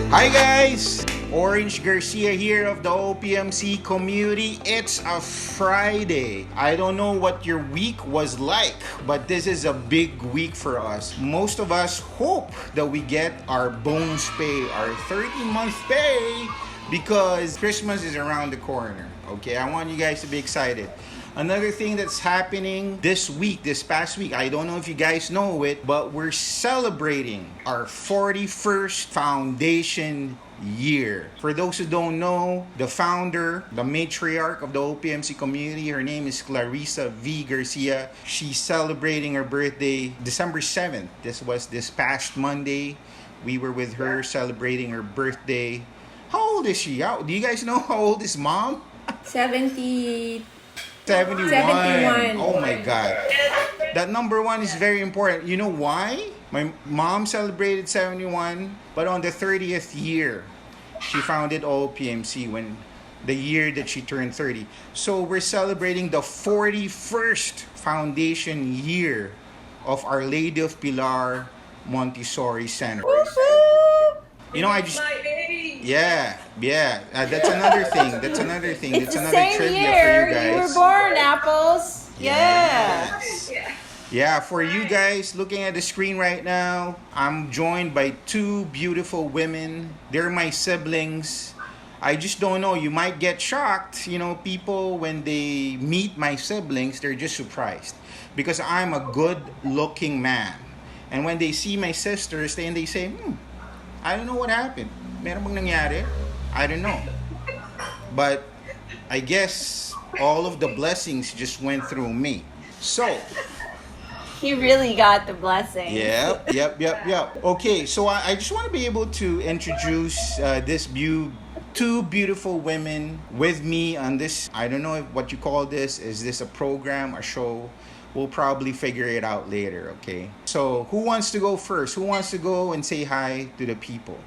Hi guys! Orange Garcia here of the OLPMC community. It's a Friday. I don't know what your week was like, but this is a big week for us. Most of us hope that we get our bonus pay, our 30-month pay, because Christmas is around the corner. Okay, I want you guys to be excited. Another thing that's happening this past week, I don't know if you guys know it, but we're celebrating our 41st foundation year. For those who don't know, the founder, the matriarch of the OLPMC community, her name is Clarissa V. Garcia. She's celebrating her birthday December 7th. This was this past Monday. We were with her celebrating her birthday. How old is she? Do you guys know how old is mom? 71. Oh my God. That number one is very important. You know why? My mom celebrated 71, but on the 30th year, she founded OLPMC when the year that she turned 30. So we're celebrating the 41st foundation year of Our Lady of Pilar Montessori Center. You know, I just... Yeah. That's another thing. That's another trivia year for you guys. You were born, Apples. Yes. Yeah, for you guys looking at the screen right now, I'm joined by two beautiful women. They're my siblings. I just don't know. You might get shocked. You know, people, when they meet my siblings, they're just surprised. Because I'm a good-looking man. And when they see my sisters, then they say, I don't know what happened. Meron bang nangyari? I don't know. But I guess all of the blessings just went through me. So, He really got the blessing. Yep. Okay, so I just want to be able to introduce two beautiful women with me on this. I don't know what you call this. Is this a program, a show? We'll probably figure it out later, okay? So, who wants to go first? Who wants to go and say hi to the people?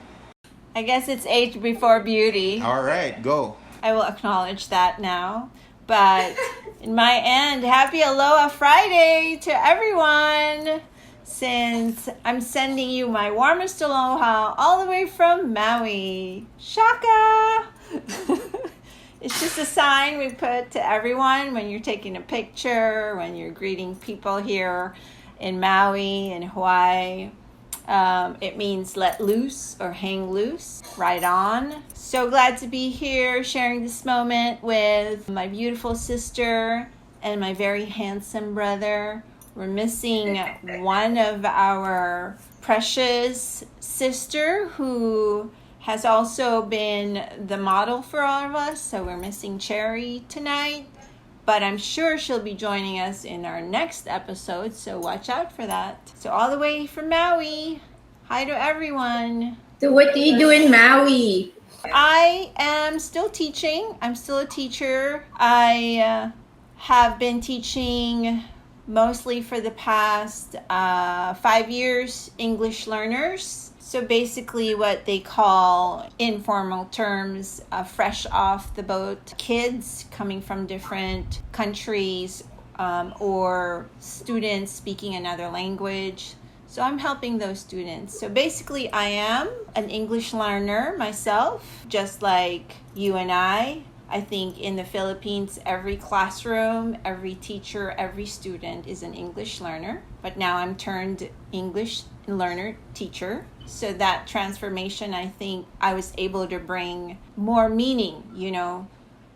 I guess it's age before beauty. All right, go. I will acknowledge that now. But in my end, happy Aloha Friday to everyone. Since I'm sending you my warmest aloha all the way from Maui. Shaka! It's just a sign we put to everyone when you're taking a picture, when you're greeting people here in Maui and Hawaii. It means let loose or hang loose, ride on. So glad to be here sharing this moment with my beautiful sister and my very handsome brother. We're missing one of our precious sister who has also been the model for all of us. So we're missing Cherry tonight. But I'm sure she'll be joining us in our next episode, so watch out for that. So all the way from Maui, hi to everyone. So what do you do in Maui? I am still teaching. I'm still a teacher. I have been teaching mostly for the past 5 years English learners. So basically what they call informal terms, fresh off the boat kids coming from different countries or students speaking another language. So I'm helping those students. So basically I am an English learner myself, just like you and I. I think in the Philippines, every classroom, every teacher, every student is an English learner. But now I'm turned English learner teacher. So that transformation, I think I was able to bring more meaning,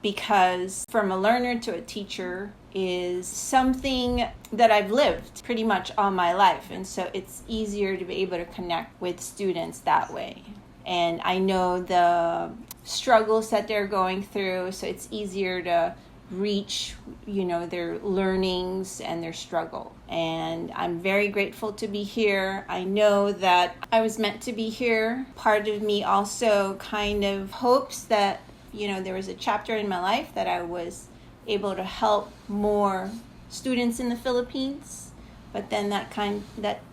because from a learner to a teacher is something that I've lived pretty much all my life. And so it's easier to be able to connect with students that way. And I know the struggles that they're going through, so it's easier to reach, their learnings and their struggle. And I'm very grateful to be here. I know that I was meant to be here. Part of me also kind of hopes that, there was a chapter in my life that I was able to help more students in the Philippines. But then that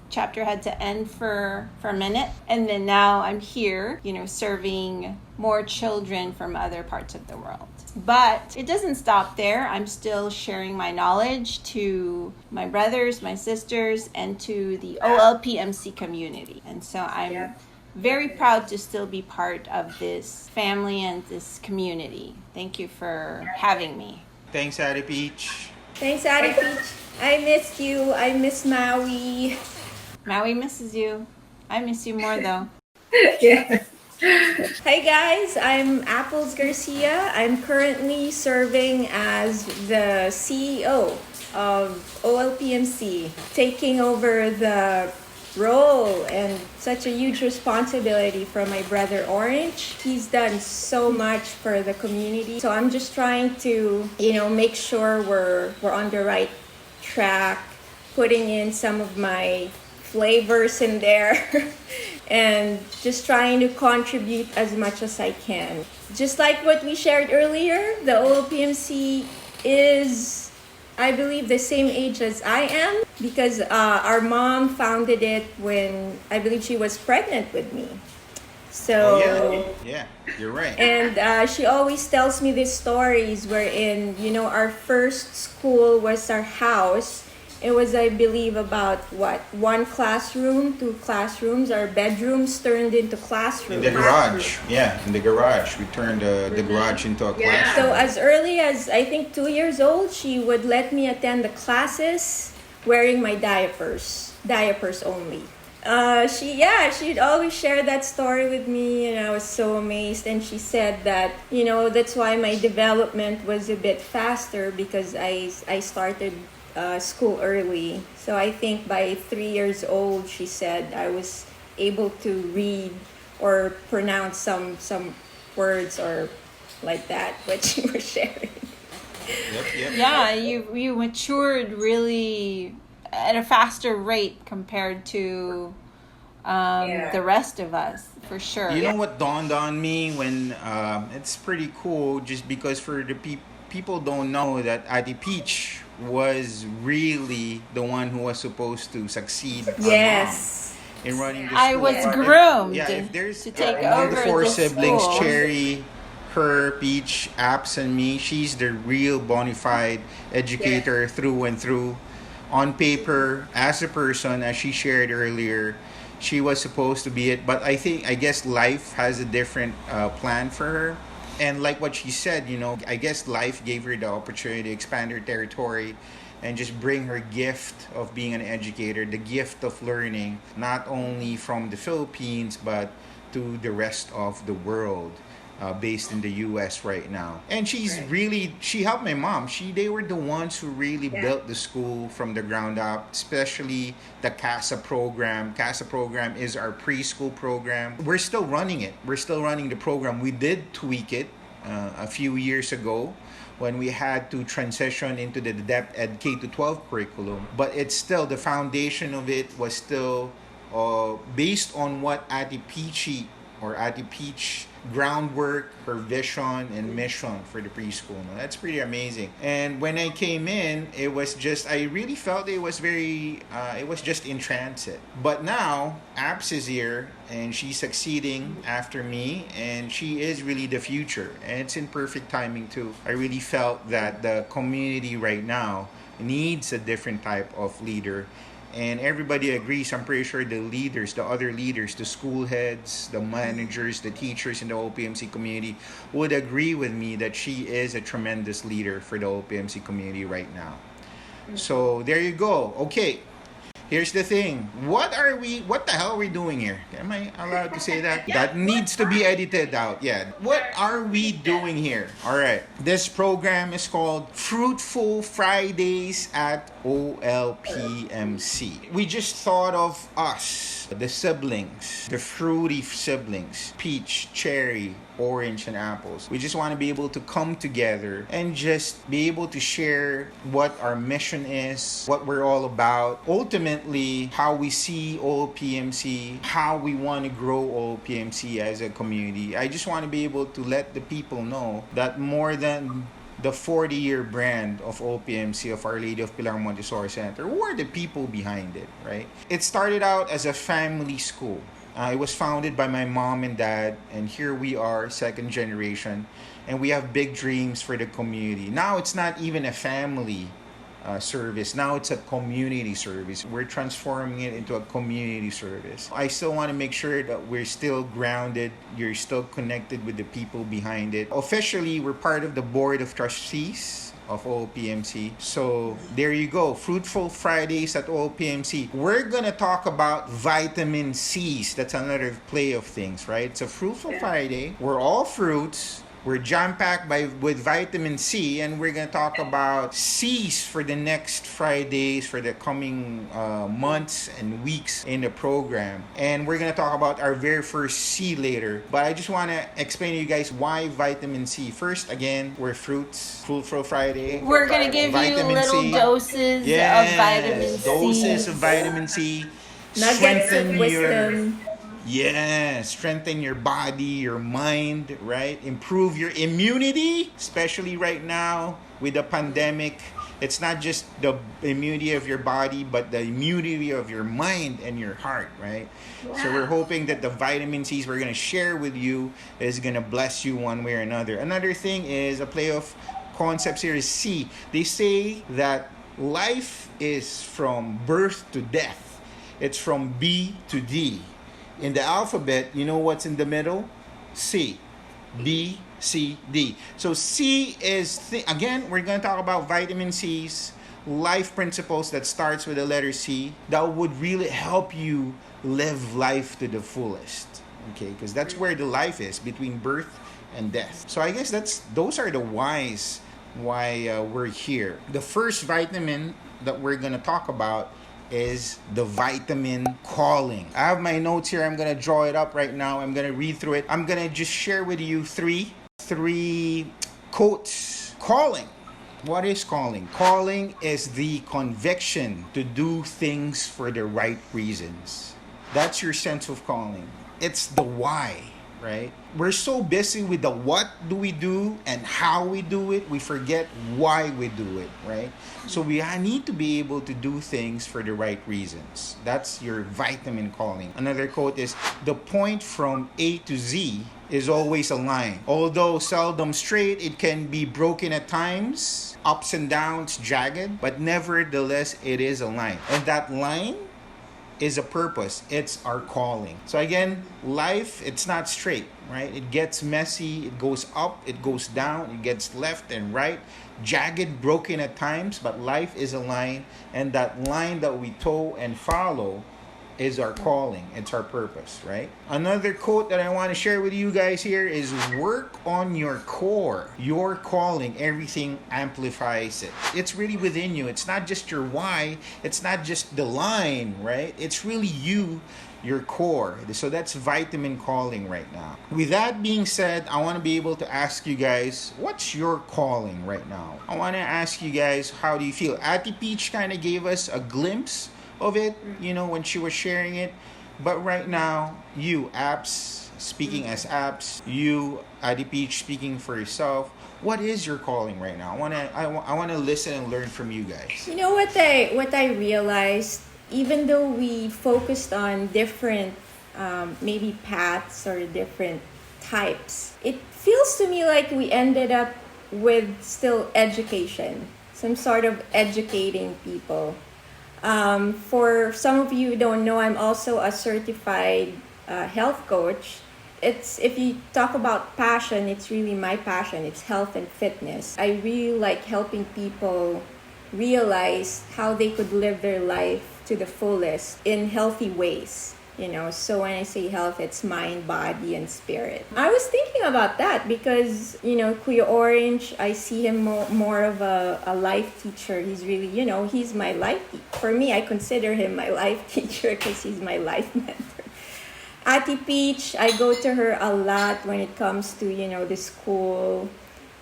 chapter had to end for a minute. And then now I'm here, serving more children from other parts of the world. But it doesn't stop there. I'm still sharing my knowledge to my brothers, my sisters, and to the OLPMC community. And so I'm very proud to still be part of this family and this community. Thank you for having me. Thanks, Ate Peach. Thanks, Ate Peach. I missed you. I miss Maui. Maui misses you. I miss you more though. Yeah. Hi guys, I'm Apples Garcia. I'm currently serving as the CEO of OLPMC, taking over the role and such a huge responsibility from my brother Orange. He's done so much for the community. So I'm just trying to, make sure we're on the right track, putting in some of my flavors in there and just trying to contribute as much as I can. Just like what we shared earlier, the OLPMC is, I believe, the same age as I am because our mom founded it when I believe she was pregnant with me. So yeah, you're right. And she always tells me these stories wherein, our first school was our house. It was, I believe, about one classroom, two classrooms. Our bedrooms turned into classrooms. In the garage, in the garage. We turned the garage into a classroom. So as early as, I think, 2 years old, she would let me attend the classes wearing my diapers only. She'd always share that story with me, and I was so amazed. And she said that, that's why my development was a bit faster because I started school early. So I think by 3 years old, she said I was able to read or pronounce some words or like that, what she was sharing. Yep. Yeah, you matured really at a faster rate compared to the rest of us, for sure. You know what dawned on me when it's pretty cool, just because for the people don't know that Ate Peach was really the one who was supposed to succeed. Yes. In running the school. I was groomed if there's to take among over the four the siblings, school. Cherry, her, Peach, Apps, and me, she's the real bona fide educator through and through. On paper, as a person, as she shared earlier, she was supposed to be it, but I guess life has a different plan for her. And like what she said, I guess life gave her the opportunity to expand her territory and just bring her gift of being an educator, the gift of learning, not only from the Philippines, but to the rest of the world, based in the U.S. right now. And she helped my mom. They were the ones who really built the school from the ground up, especially the CASA program. CASA program is our preschool program. We're still running it. We're still running the program. We did tweak it a few years ago when we had to transition into the Depth Ed K-12 curriculum. But it's still, the foundation of it was still based on what Ate Peachie or Ate Peach groundwork, her vision and mission for the preschool. That's pretty amazing. And when I came in, I really felt it was just in transit. But now, Apps is here and she's succeeding after me, and she is really the future. And it's in perfect timing too. I really felt that the community right now needs a different type of leader. And everybody agrees, I'm pretty sure the other leaders, the school heads, the managers, the teachers in the OLPMC community would agree with me that she is a tremendous leader for the OLPMC community right now. So there you go. Okay, here's the thing. What the hell are we doing here? Am I allowed to say that? That needs to be edited out. Yeah. What are we doing here? All right. This program is called Fruitful Fridays at OLPMC. We just thought of us, the siblings, the fruity siblings, Peach, Cherry, Orange, and Apples. We just want to be able to come together and just be able to share what our mission is, what we're all about, ultimately how we see OLPMC, how we want to grow OLPMC as a community. I just want to be able to let the people know that more than the 40-year brand of OLPMC, of Our Lady of Pilar Montessori Center, who are the people behind it, right? It started out as a family school. It was founded by my mom and dad, and here we are, second generation, and we have big dreams for the community. Now it's not even a family service. Now it's a community service. We're transforming it into a community service. I still want to make sure that we're still grounded. You're still connected with the people behind it. Officially, we're part of the board of trustees of OLPMC. So there you go. Fruitful Fridays at OLPMC. We're gonna talk about vitamin C's. That's another play of things, right? It's a Fruitful Friday. We're all fruits. We're jam-packed with vitamin C, and we're going to talk about C's for the next Fridays, for the coming months and weeks in the program. And we're going to talk about our very first C later. But I just want to explain to you guys why vitamin C. First, again, we're fruits, Fruitful Friday. We're going to give you little doses of vitamin C. Doses of vitamin C. Nuggets of wisdom. Strengthen your body, your mind, right? Improve your immunity, especially right now with the pandemic. It's not just the immunity of your body, but the immunity of your mind and your heart, right? Wow. So we're hoping that the vitamin C's we're going to share with you is going to bless you one way or another. Another thing is a play of concepts here is C. They say that life is from birth to death. It's from B to D. In the alphabet, you know what's in the middle? C. B, C, D. So C is, again, we're going to talk about vitamin C's, life principles that starts with the letter C that would really help you live life to the fullest. Okay, because that's where the life is, between birth and death. So I guess those are the whys why we're here. The first vitamin that we're going to talk about is the vitamin calling. I have my notes here. I'm going to draw it up right now. I'm going to read through it. I'm going to just share with you three quotes. Calling. What is calling? Calling is the conviction to do things for the right reasons. That's your sense of calling. It's the why, right? We're so busy with the what do we do and how we do it, we forget why we do it, right? So we need to be able to do things for the right reasons. That's your vitamin calling. Another quote is, the point from A to Z is always a line. Although seldom straight, it can be broken at times, ups and downs, jagged, but nevertheless, it is a line. And that line is a purpose. It's our calling. So again, life, it's not straight, right? It gets messy, it goes up, it goes down, it gets left and right, jagged, broken at times, but life is a line, and that line that we toe and follow is our calling. It's our purpose, right? Another quote that I want to share with you guys here is, work on your core. Your calling, everything amplifies it. It's really within you. It's not just your why. It's not just the line, right? It's really you, your core. So that's vitamin calling right now. With that being said, I want to be able to ask you guys, what's your calling right now? I want to ask you guys, how do you feel? Ate Peach kind of gave us a glimpse of it, you know, when she was sharing it. But right now, you, Apps, speaking as Apps, you, Ate Peach, speaking for yourself, what is your calling right now? I want to listen and learn from you guys. You know what I realized, even though we focused on different maybe paths or different types, it feels to me like we ended up with still education, some sort of educating people. For some of you who don't know, I'm also a certified health coach. If you talk about passion, it's really my passion. It's health and fitness. I really like helping people realize how they could live their life to the fullest in healthy ways. You know, so when I say health, it's mind, body, and spirit. I was thinking about that because, you know, Kuya Orange, I see him more of a life teacher. He's really, you know, he's my life teacher. For me, I consider him my life teacher because he's my life mentor. Ate Peach, I go to her a lot when it comes to, you know, the school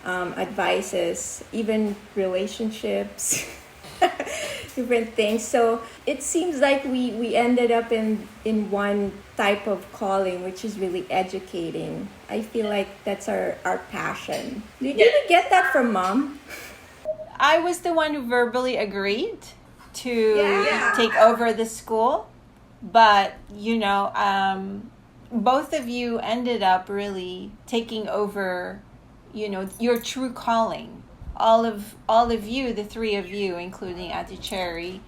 advices, even relationships. Different things. So it seems like we ended up in one type of calling, which is really educating. I feel like that's our passion. Did you get that from Mom? I was the one who verbally agreed to take over the school, but you know, both of you ended up really taking over, you know, your true calling all of you, the three of you, including Ate Cherry,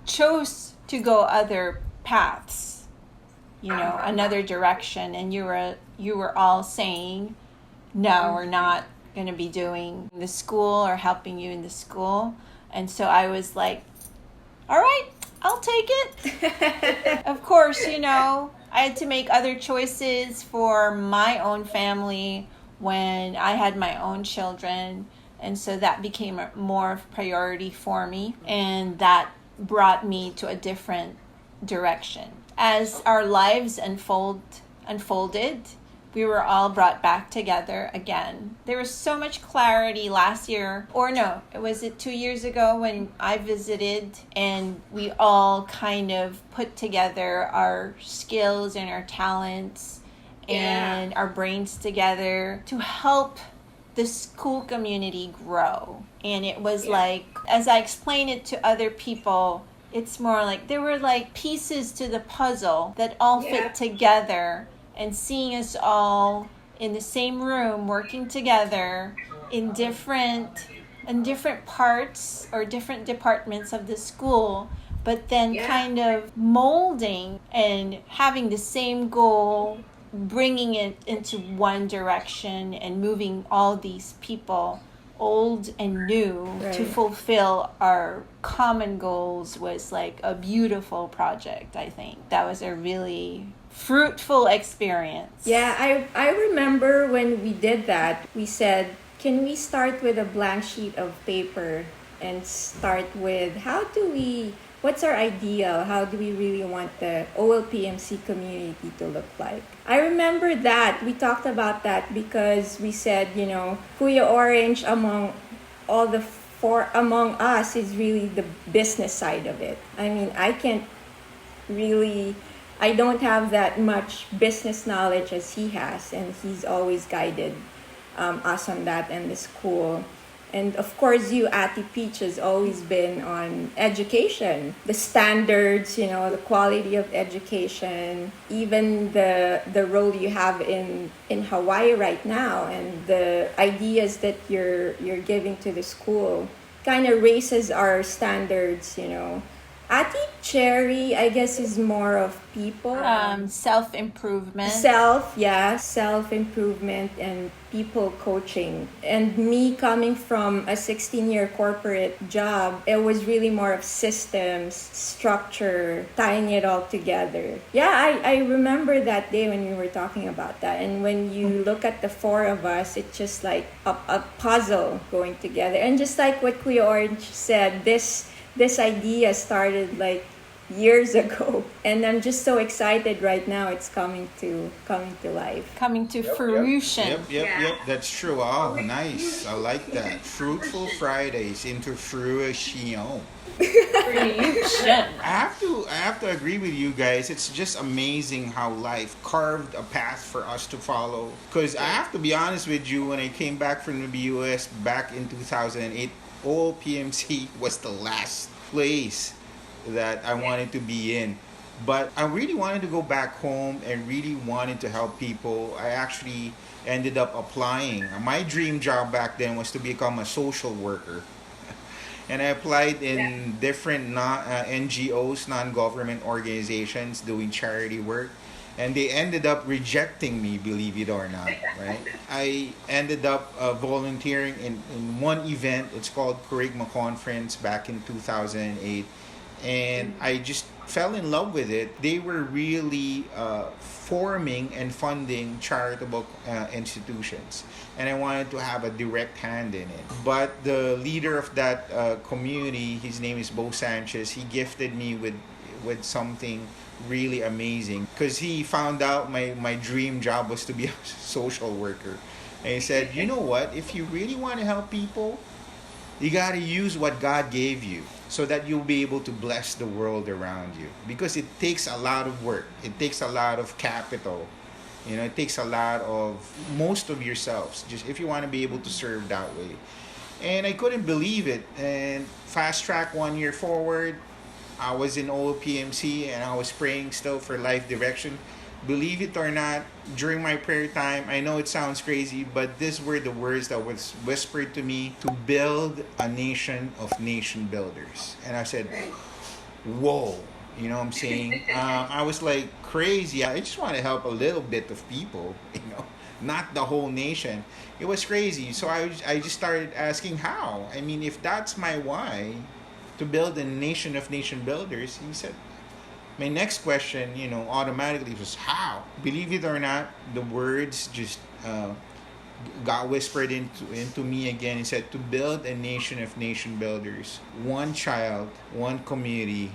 chose to go other paths, another direction, and you were all saying, no, we're not going to be doing the school or helping you in the school. And so I was like, all right, I'll take it. Of course, I had to make other choices for my own family when I had my own children. And so that became more of a priority for me. And that brought me to a different direction. As our lives unfolded, we were all brought back together again. There was so much clarity last year, or no, was it 2 years ago when I visited, and we all kind of put together our skills and our talents and our brains together to help the school community grow. And it was like, as I explained it to other people, it's more like there were like pieces to the puzzle that all fit together. And seeing us all in the same room working together in different parts or different departments of the school, but then kind of molding and having the same goal, bringing it into one direction and moving all these people, old and new, to fulfill our common goals was like a beautiful project. I think that was a really fruitful experience. Yeah, I remember when we did that, we said, can we start with a blank sheet of paper and start with what's our ideal? How do we really want the OLPMC community to look like? I remember that we talked about that because we said, Kuya Orange among us is really the business side of it. I mean, I don't have that much business knowledge as he has, and he's always guided us on that and the school. And of course, you, Ate Peach, has always been on education, the standards, the quality of education, even the role you have in Hawaii right now, and the ideas that you're giving to the school kind of raises our standards, Ate Cherry, I guess, is more of people. Self-improvement. Self-improvement and people coaching. And me coming from a 16-year corporate job, it was really more of systems, structure, tying it all together. Yeah, I remember that day when we were talking about that. And when you look at the four of us, it's just like a puzzle going together. And just like what Kuya Orange said, this idea started like years ago, and I'm just so excited right now. It's coming to life, coming to fruition. Yep. That's true. Oh, nice. I like that. Fruitful Fridays into fruition. I have to agree with you guys. It's just amazing how life carved a path for us to follow. Because I have to be honest with you, when I came back from the US back in 2008, OLPMC was the last place that I wanted to be in. But I really wanted to go back home and really wanted to help people. I actually ended up applying. My dream job back then was to become a social worker. And I applied in different NGOs, non-government organizations doing charity work. And they ended up rejecting me, believe it or not, right? I ended up volunteering in one event. It's called Kerygma Conference back in 2008. And I just fell in love with it. They were really forming and funding charitable institutions. And I wanted to have a direct hand in it. But the leader of that community, his name is Bo Sanchez, he gifted me with something really amazing, because he found out my dream job was to be a social worker. And he said, you know what, if you really want to help people, you got to use what God gave you so that you'll be able to bless the world around you, because it takes a lot of work, it takes a lot of capital, it takes a lot of most of yourselves, just if you want to be able to serve that way. And I couldn't believe it. And fast track 1 year forward, I was in OLPMC and I was praying still for life direction. believe it or not, during my prayer time, I know it sounds crazy, but these were the words that was whispered to me: to build a nation of nation builders. And I said, whoa. You know what I'm saying? I was like, crazy. I just want to help a little bit of people, not the whole nation. It was crazy. So I just started asking how. I mean, if that's my why, to build a nation of nation builders, he said, my next question, automatically was how. Believe it or not, the words just got whispered into me again. He said, to build a nation of nation builders, one child, one community,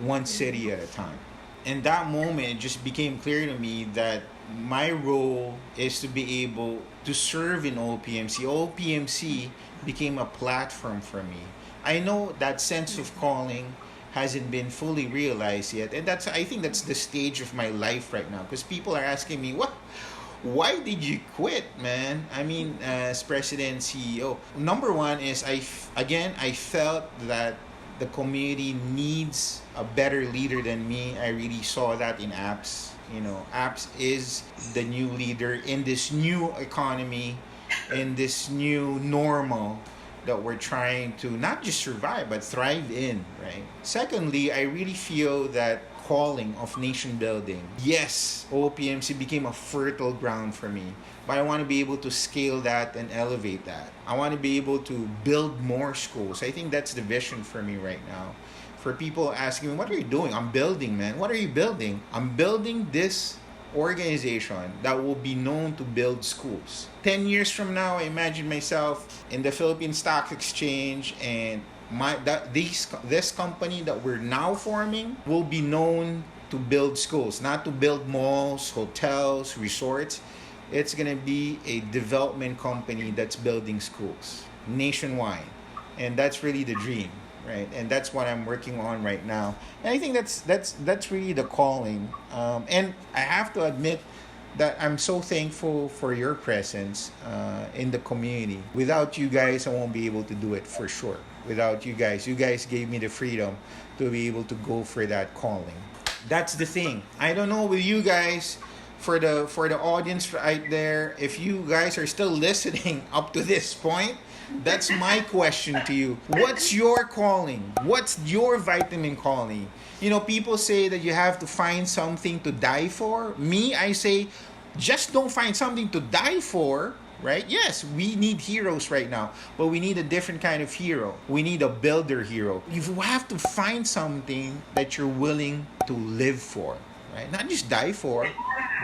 one city at a time. In that moment, it just became clear to me that my role is to be able to serve in OLPMC. OLPMC became a platform for me. I know that sense of calling hasn't been fully realized yet, and I think that's the stage of my life right now, because people are asking me, why did you quit, man? I mean, as president, CEO. Number one is I felt that the community needs a better leader than me. I really saw that in apps. Apps is the new leader in this new economy, in this new normal that we're trying to not just survive but thrive in, right? Secondly, I really feel that calling of nation building. Yes, OLPMC became a fertile ground for me, but I want to be able to scale that and elevate that. I want to be able to build more schools. I think that's the vision for me right now. For people asking me, what are you doing? I'm building, man. What are you building? I'm building this organization that will be known to build schools. 10 years from now, I imagine myself in the Philippine Stock Exchange, and this company that we're now forming will be known to build schools, not to build malls, hotels, resorts. It's going to be a development company that's building schools nationwide. And that's really the dream, right? And that's what I'm working on right now. And I think that's really the calling. And I have to admit that I'm so thankful for your presence in the community. Without you guys, I won't be able to do it for sure. Without you guys gave me the freedom to be able to go for that calling. That's the thing. I don't know with you guys, for the audience right there, if you guys are still listening up to this point, that's my question to you. What's your calling? What's your vitamin calling? People say that you have to find something to die for. Me, I say, just don't find something to die for, right? Yes, we need heroes right now, but we need a different kind of hero. We need a builder hero. You have to find something that you're willing to live for, right? Not just die for,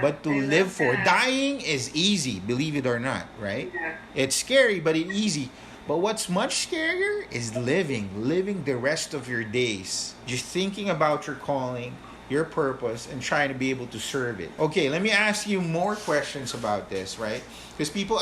but to live for. Dying is easy, believe it or not, right? It's scary, but it's easy. But what's much scarier is living the rest of your days, just thinking about your calling, your purpose, and trying to be able to serve it. Okay, let me ask you more questions about this, right? Because people,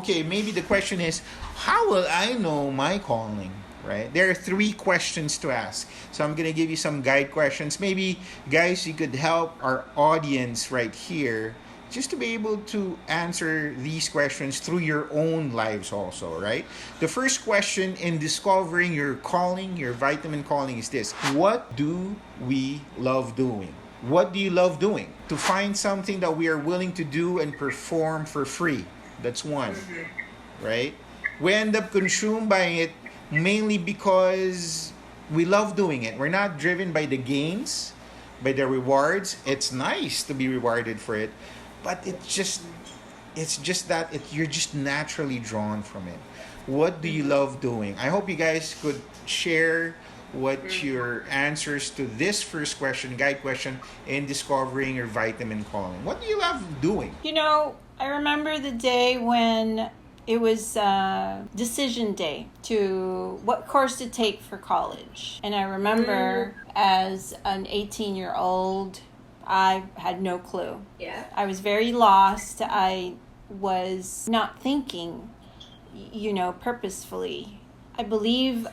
maybe the question is, how will I know my calling, right? There are 3 questions to ask. So I'm going to give you some guide questions. Maybe, guys, you could help our audience right here just to be able to answer these questions through your own lives also, right? The first question in discovering your calling, your vitamin calling, is this: what do we love doing? What do you love doing? To find something that we are willing to do and perform for free. That's one, right? We end up consumed by it mainly because we love doing it. We're not driven by the gains, by the rewards. It's nice to be rewarded for it, but it's just that you're just naturally drawn from it. What do you love doing? I hope you guys could share what your answers to this first question, guide question, in discovering your vitamin calling. What do you love doing? I remember the day when it was decision day to what course to take for college. And I remember as an 18-year-old, I had no clue. Yeah. I was very lost. I was not thinking, purposefully. I believe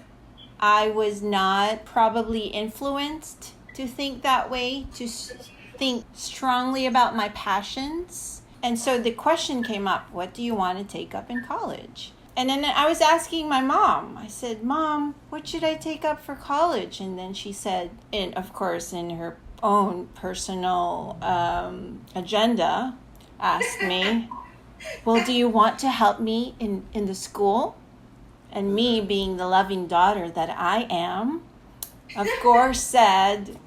I was not probably influenced to think that way, to think strongly about my passions. And so the question came up, what do you want to take up in college? And then I was asking my mom. I said, Mom, what should I take up for college? And then she said, and of course in her own personal agenda, asked me, well, do you want to help me in the school? And me, being the loving daughter that I am, of course said,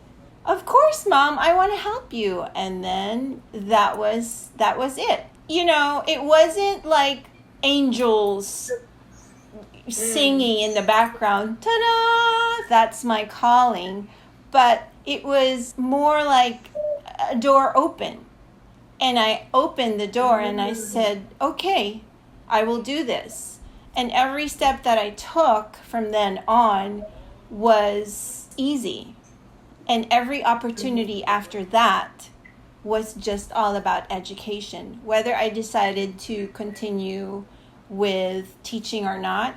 of course, Mom, I want to help you. And then that was it. You know, it wasn't like angels singing in the background, ta-da, that's my calling. But it was more like a door open. And I opened the door and I said, okay, I will do this. And every step that I took from then on was easy. And every opportunity after that was just all about education. Whether I decided to continue with teaching or not,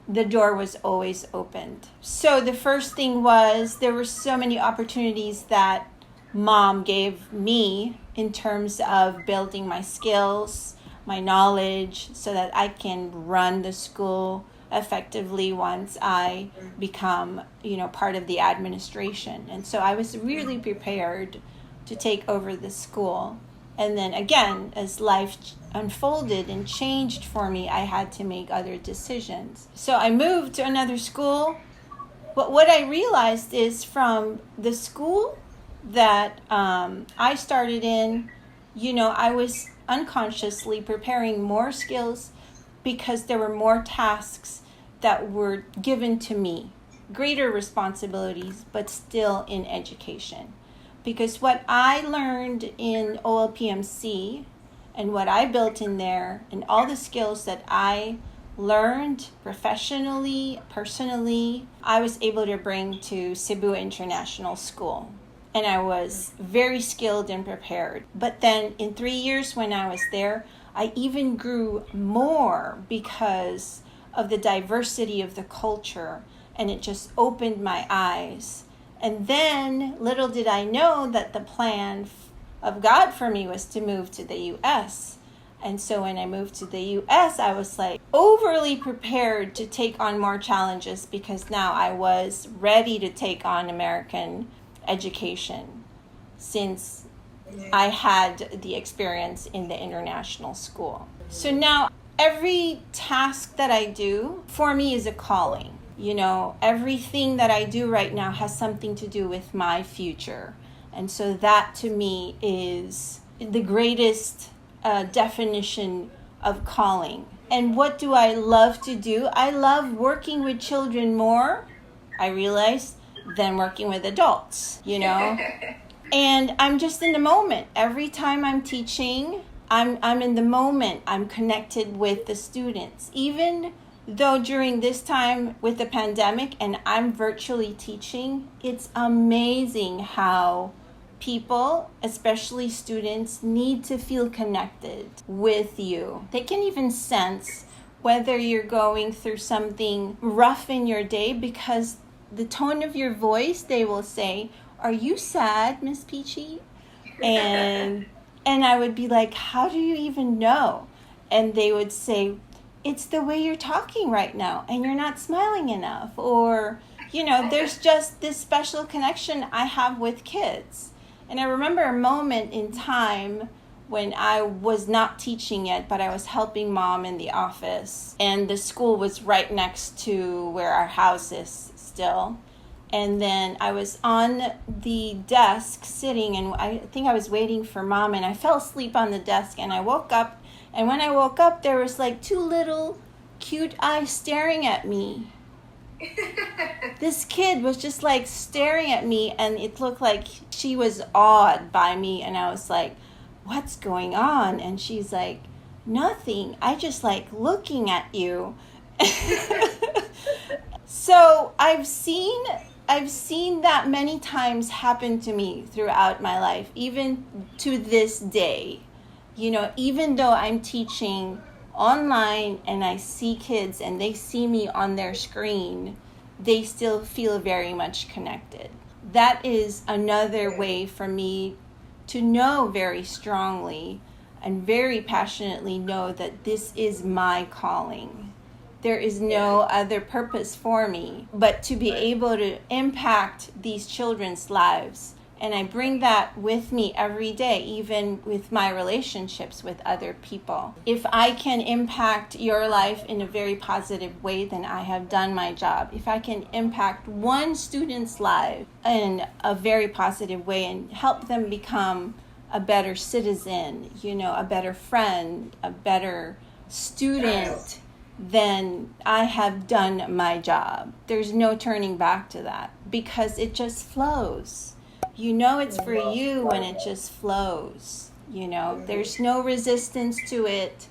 the door was always opened. So the first thing was, there were so many opportunities that Mom gave me in terms of building my skills, my knowledge, so that I can run the school effectively once I become, part of the administration. And so I was really prepared to take over the school. And then again, as life unfolded and changed for me, I had to make other decisions. So I moved to another school. But what I realized is, from the school that I started in, I was unconsciously preparing more skills because there were more tasks that were given to me, greater responsibilities, but still in education. Because what I learned in OLPMC and what I built in there, and all the skills that I learned professionally, personally, I was able to bring to Cebu International School. And I was very skilled and prepared. But then in 3 years when I was there, I even grew more because of the diversity of the culture. And it just opened my eyes. And then little did I know that the plan of God for me was to move to the U.S. And so when I moved to the U.S., I was like overly prepared to take on more challenges, because now I was ready to take on American education, since I had the experience in the international school. So now every task that I do for me is a calling. Everything that I do right now has something to do with my future. And so that to me is the greatest definition of calling. And what do I love to do? I love working with children more, I realized, than working with adults, And I'm just in the moment. Every time I'm teaching, I'm in the moment. I'm connected with the students. Even though during this time with the pandemic and I'm virtually teaching, it's amazing how people, especially students, need to feel connected with you. They can even sense whether you're going through something rough in your day, because the tone of your voice, they will say, "Are you sad, Miss Peachie?" And I would be like, "How do you even know?" And they would say, "It's the way you're talking right now, and you're not smiling enough." Or, there's just this special connection I have with kids. And I remember a moment in time when I was not teaching yet, but I was helping Mom in the office. And the school was right next to where our house is still. And then I was on the desk sitting, and I think I was waiting for Mom, and I fell asleep on the desk, and I woke up. And when I woke up, there was like two little cute eyes staring at me. This kid was just like staring at me, and it looked like she was awed by me. And I was like, "What's going on?" And she's like, "Nothing. I just like looking at you." So I've seen that many times happen to me throughout my life, even to this day. Even though I'm teaching online and I see kids and they see me on their screen, they still feel very much connected. That is another way for me to know very strongly and very passionately know that this is my calling. There is no other purpose for me but to be able to impact these children's lives And I bring that with me every day, even with my relationships with other people. If I can impact your life in a very positive way, then I have done my job. If I can impact one student's life in a very positive way and help them become a better citizen, a better friend, a better student, then I have done my job. There's no turning back to that because it just flows. It's for you when it just flows. There's no resistance to it,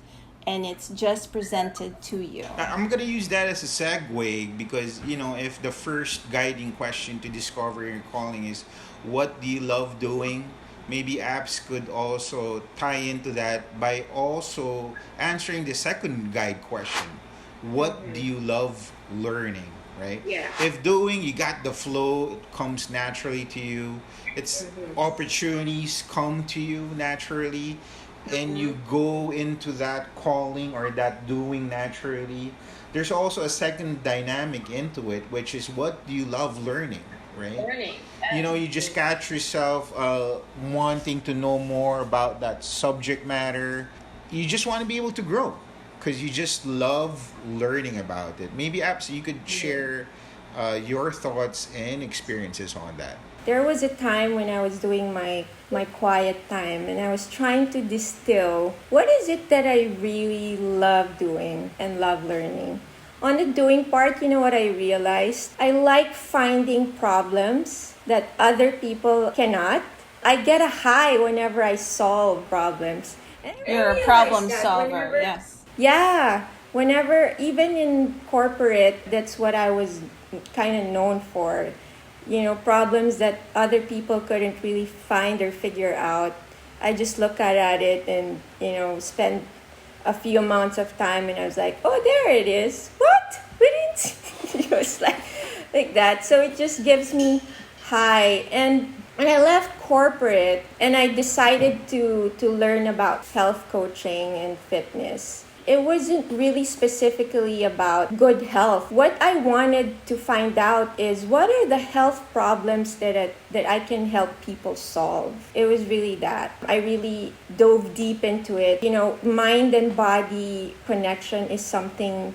and it's just presented to you. I'm going to use that as a segue because, if the first guiding question to discover your calling is, what do you love doing? Maybe apps could also tie into that by also answering the second guide question. What do you love learning? Right? Yeah. If doing, you got the flow, it comes naturally to you. It's opportunities come to you naturally, and you go into that calling or that doing naturally. There's also a second dynamic into it, which is what do you love learning, right? Learning. You just catch yourself wanting to know more about that subject matter. You just want to be able to grow because you just love learning about it. Maybe Apps, you could share your thoughts and experiences on that. There was a time when I was doing my quiet time and I was trying to distill what is it that I really love doing and love learning. On the doing part, what I realized? I like finding problems that other people cannot. I get a high whenever I solve problems. You're a problem solver, yes. Yeah, whenever, even in corporate, that's what I was kind of known for. Problems that other people couldn't really find or figure out. I just look at it and, spend a few amounts of time and I was like, oh, there it is. What? We didn't see. It was like that. So it just gives me high. And when I left corporate and I decided to learn about health coaching and fitness, it wasn't really specifically about good health. What I wanted to find out is what are the health problems that I can help people solve. It was really that. I really dove deep into it. Mind and body connection is something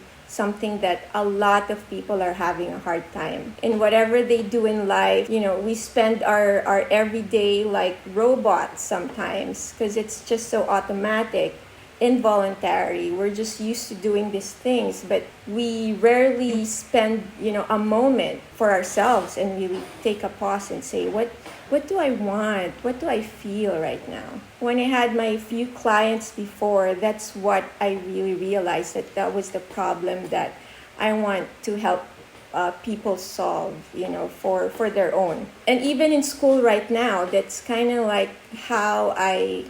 that a lot of people are having a hard time. In whatever they do in life, we spend our everyday like robots sometimes because it's just so automatic. Involuntary. We're just used to doing these things, but we rarely spend, a moment for ourselves and really take a pause and say, what do I want? What do I feel right now? When I had my few clients before, that's what I really realized that was the problem that I want to help people solve, for their own. And even in school right now, that's kind of like how I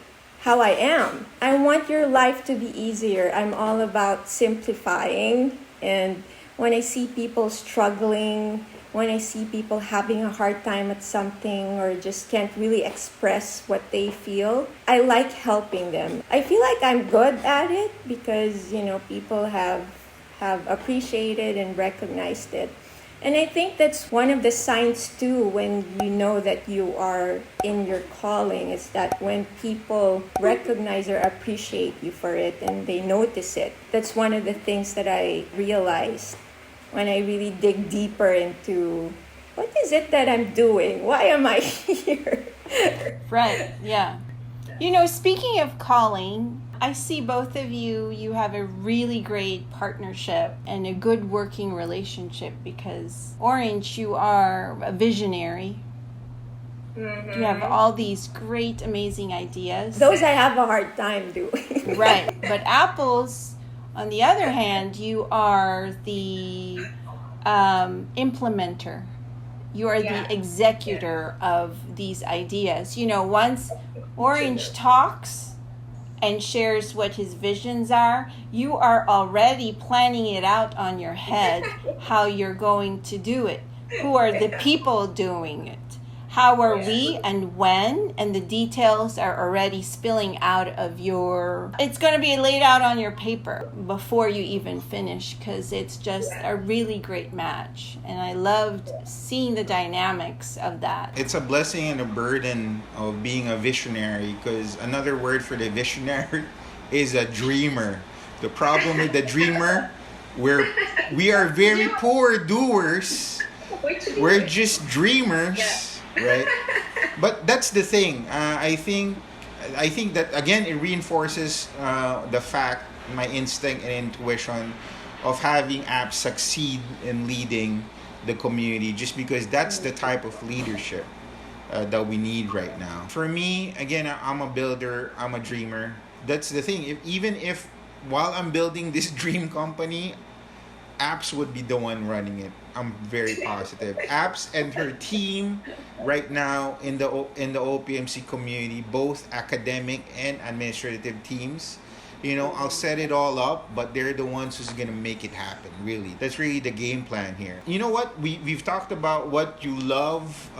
am. I want your life to be easier. I'm all about simplifying. And when I see people struggling, when I see people having a hard time at something or just can't really express what they feel, I like helping them. I feel like I'm good at it because, people have appreciated and recognized it. And I think that's one of the signs too when you know that you are in your calling is that when people recognize or appreciate you for it and they notice it. That's one of the things that I realized when I really dig deeper into what is it that I'm doing? Why am I here? Right, yeah. Speaking of calling, I see both of you have a really great partnership and a good working relationship because Orange, you are a visionary. Mm-hmm. You have all these great, amazing ideas. Those I have a hard time doing. Right. But Apples, on the other hand, you are the implementer. You are the executor of these ideas. Once Orange talks and shares what his visions are, you are already planning it out on your head how you're going to do it. Who are the people doing it? how are we and when, and the details are already spilling out of your, it's going to be laid out on your paper before you even finish, because it's just a really great match. And I loved seeing the dynamics of that. It's a blessing and a burden of being a visionary, because another word for the visionary is a dreamer. The problem with the dreamer, we are very poor doers. We're just dreamers. Right, but that's the thing. I think that again it reinforces the fact, my instinct and intuition of having apps succeed in leading the community, just because that's the type of leadership that we need right now. For me, again, I'm a builder. I'm a dreamer. That's the thing. Even if while I'm building this dream company, apps would be the one running it. I'm very positive. Apps and her team right now in the OPMC community, both academic and administrative teams, I'll set it all up, but they're the ones who's gonna make it happen. Really, that's really the game plan here. You know what? We've talked about what you love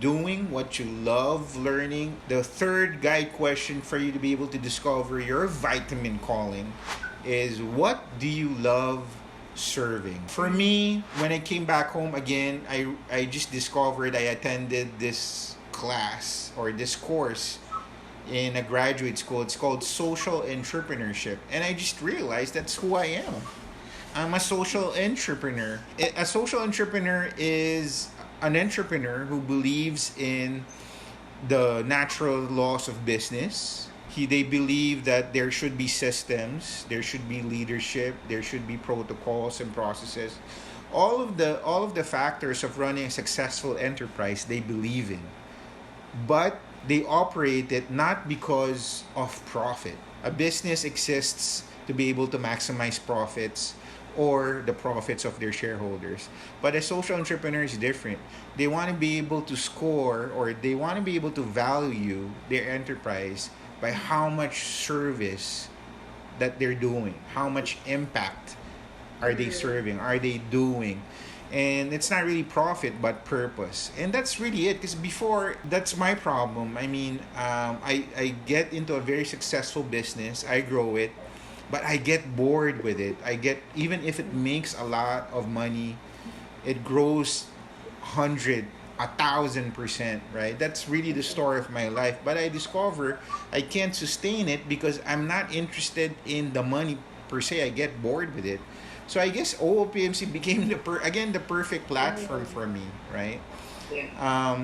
doing, what you love learning. The third guide question for you to be able to discover your vitamin calling is, what do you love serving? For me, when I came back home again, I just discovered I attended this class or this course in a graduate school. It's called Social Entrepreneurship, and I just realized that's who I am. I'm a social entrepreneur. A social entrepreneur is an entrepreneur who believes in the natural laws of business. They believe that there should be systems, there should be leadership, there should be protocols and processes. All of the factors of running a successful enterprise they believe in. But they operate it not because of profit. A business exists to be able to maximize profits or the profits of their shareholders. But a social entrepreneur is different. They want to be able to score, or they want to be able to value their enterprise by how much service that they're doing, how much impact are they serving, are they doing. And it's not really profit but purpose. And that's really it, because before, that's my problem. I mean, I get into a very successful business, I grow it, but I get bored with it. Even if it makes a lot of money, it grows 1,000%, right? That's really the story of my life. But I discover I can't sustain it because I'm not interested in the money per se. I get bored with it. So I guess OLPMC became the perfect platform for me, right?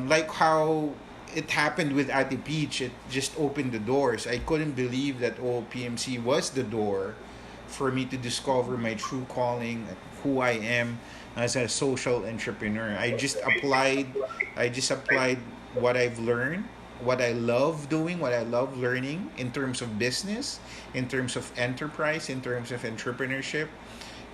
Like how it happened with Ate Peach, it just opened the doors. I couldn't believe that OLPMC was the door for me to discover my true calling, who I am as a social entrepreneur. I just applied what I've learned, what I love doing, what I love learning in terms of business, in terms of enterprise, in terms of entrepreneurship,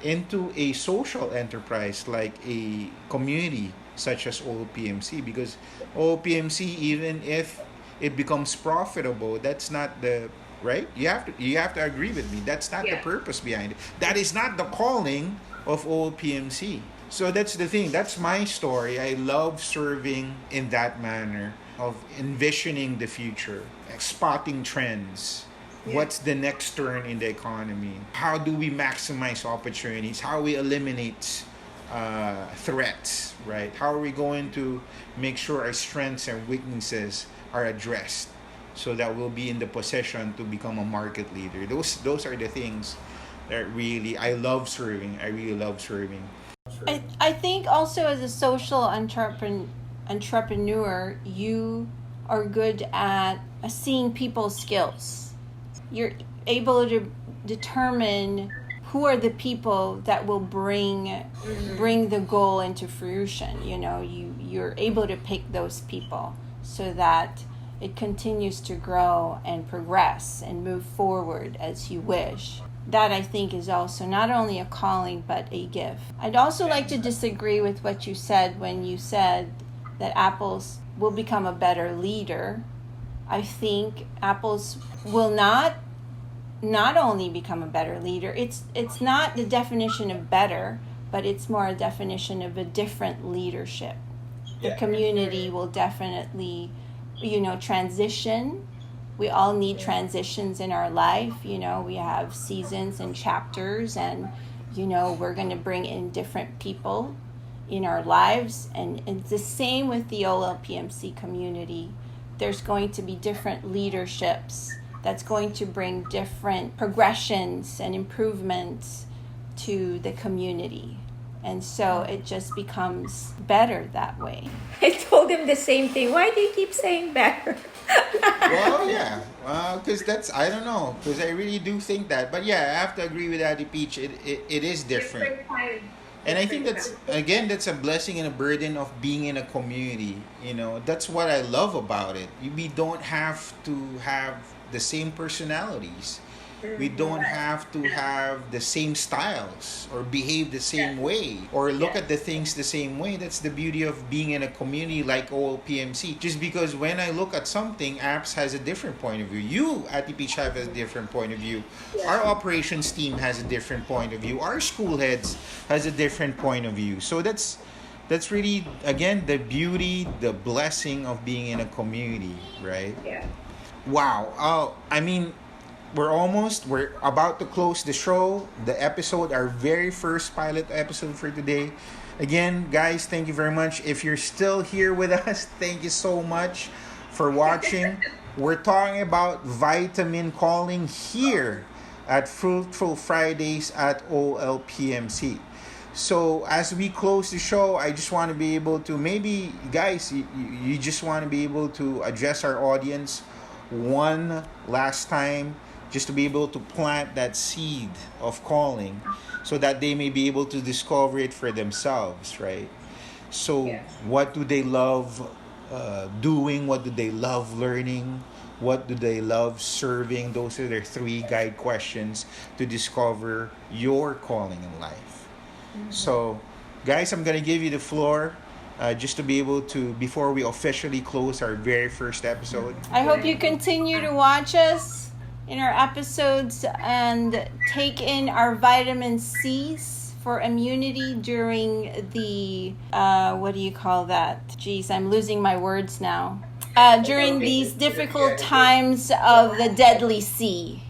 into a social enterprise like a community such as OLPMC. Because OLPMC, even if it becomes profitable, that's not the right. You have to agree with me. That's not the purpose behind it. That is not the calling of OLPMC. So that's the thing. That's my story. I love serving in that manner of envisioning the future, spotting trends. What's the next turn in the economy? How do we maximize opportunities? How we eliminate threats, right? How are we going to make sure our strengths and weaknesses are addressed so that we'll be in the position to become a market leader? Those are the things that really I love serving. I really love serving. I think also as a social entrepreneur, you are good at seeing people's skills. You're able to determine who are the people that will bring the goal into fruition. You're able to pick those people so that it continues to grow and progress and move forward as you wish. That, I think, is also not only a calling but a gift. I'd also like to disagree with what you said when you said that Apples will become a better leader. I think Apples will not only become a better leader. It's not the definition of better, but it's more a definition of a different leadership. the community will definitely, transition. We all need transitions in our life. We have seasons and chapters, and we're going to bring in different people in our lives, and it's the same with the OLPMC community. There's going to be different leaderships that's going to bring different progressions and improvements to the community. And so it just becomes better that way. I told him the same thing. Why do you keep saying better? Well, yeah, because I don't know, because I really do think that. But yeah, I have to agree with Adi Peach. It is different. And I think that's a blessing and a burden of being in a community. That's what I love about it. We don't have to have the same personalities. We don't have to have the same styles or behave the same way or look at the things the same way. That's the beauty of being in a community like OLPMC. Just because when I look at something, Apps has a different point of view. You, Ati Peach, have a different point of view. Our operations team has a different point of view. Our school heads has a different point of view. So that's really, again, the beauty, the blessing of being in a community, right? Yeah. Wow. We're about to close the show, the episode, our very first pilot episode for today. Again, guys, thank you very much. If you're still here with us, thank you so much for watching. We're talking about vitamin calling here at Fruitful Fridays at OLPMC. So as we close the show, I just want to be able to, maybe, guys, you just want to be able to address our audience one last time, just to be able to plant that seed of calling so that they may be able to discover it for themselves, right? So what do they love doing? What do they love learning? What do they love serving? Those are their 3 guide questions to discover your calling in life. So, guys, I'm going to give you the floor just to be able to, before we officially close our very first episode. I hope you continue to watch us in our episodes and take in our vitamin C's for immunity during the, what do you call that? Jeez, I'm losing my words now. During these difficult times of the deadly C.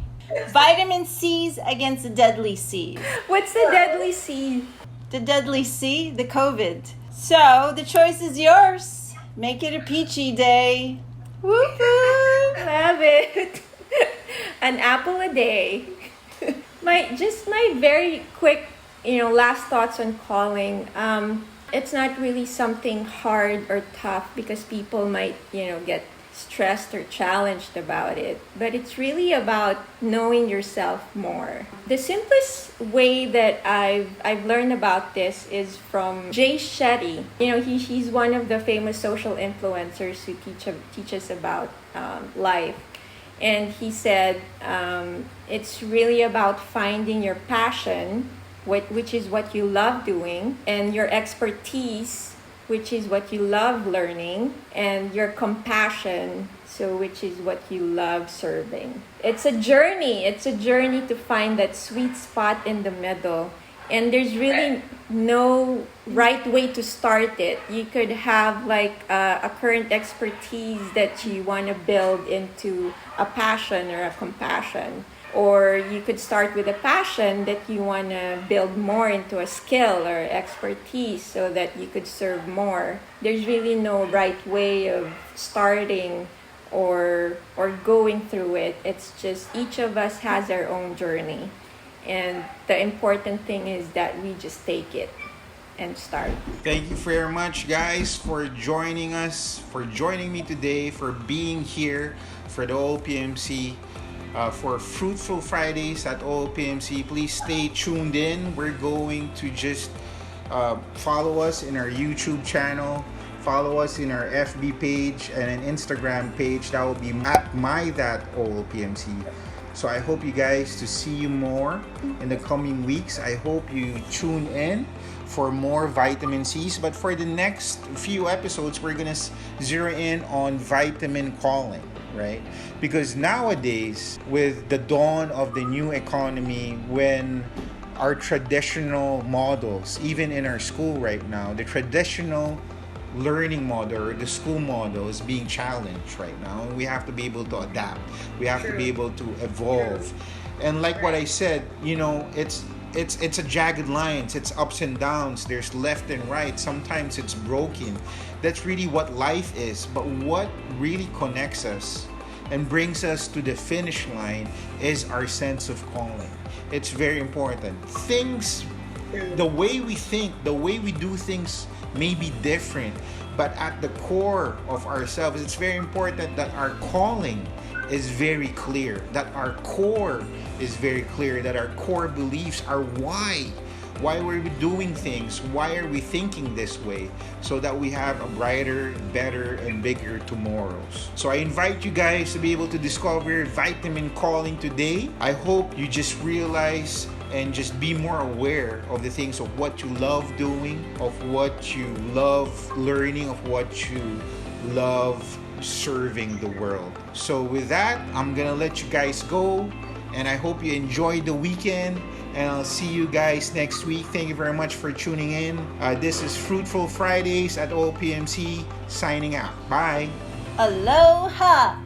Vitamin C's against the deadly C. What's the deadly C? The deadly C, the COVID. So, the choice is yours. Make it a Peachie day. Woo-hoo! Love it. An apple a day. My very quick, last thoughts on calling. It's not really something hard or tough because people might, get stressed or challenged about it. But it's really about knowing yourself more. The simplest way that I've learned about this is from Jay Shetty. He's one of the famous social influencers who teaches about life. And he said, it's really about finding your passion, which is what you love doing, and your expertise, which is what you love learning, and your compassion, which is what you love serving. It's a journey. It's a journey to find that sweet spot in the middle. And there's really no right way to start it. You could have a current expertise that you want to build into a passion or a compassion. Or you could start with a passion that you want to build more into a skill or expertise so that you could serve more. There's really no right way of starting or going through it. It's just each of us has our own journey. And the important thing is that we just take it and start. Thank you very much, guys, for joining us, for joining me today, for being here for the OLPMC, for Fruitful Fridays at OLPMC. Please stay tuned in. We're going to just follow us in our YouTube channel, follow us in our FB page and an Instagram page. That will be at my.that.OLPMC. So I hope you guys to see you more in the coming weeks. I hope you tune in for more vitamin C's. But for the next few episodes, we're going to zero in on vitamin calling, right? Because nowadays, with the dawn of the new economy, when our traditional models, even in our school right now, the traditional learning model or the school model is being challenged right now, and we have to be able to adapt. We have to be able to evolve. And like what I said, it's a jagged lines, it's ups and downs, there's left and right, sometimes it's broken. That's really what life is. But what really connects us and brings us to the finish line is our sense of calling. It's very important. The way we think, the way we do things may be different, but at the core of ourselves, it's very important that our calling is very clear, that our core is very clear, that our core beliefs are why were we doing things, why are we thinking this way, so that we have a brighter, better, and bigger tomorrows. So I invite you guys to be able to discover vitamin calling today. I hope you just realize and just be more aware of the things of what you love doing, of what you love learning, of what you love serving the world. So with that, I'm gonna let you guys go, and I hope you enjoyed the weekend, and I'll see you guys next week. Thank you very much for tuning in. This is Fruitful Fridays at OLPMC, signing out. Bye. Aloha.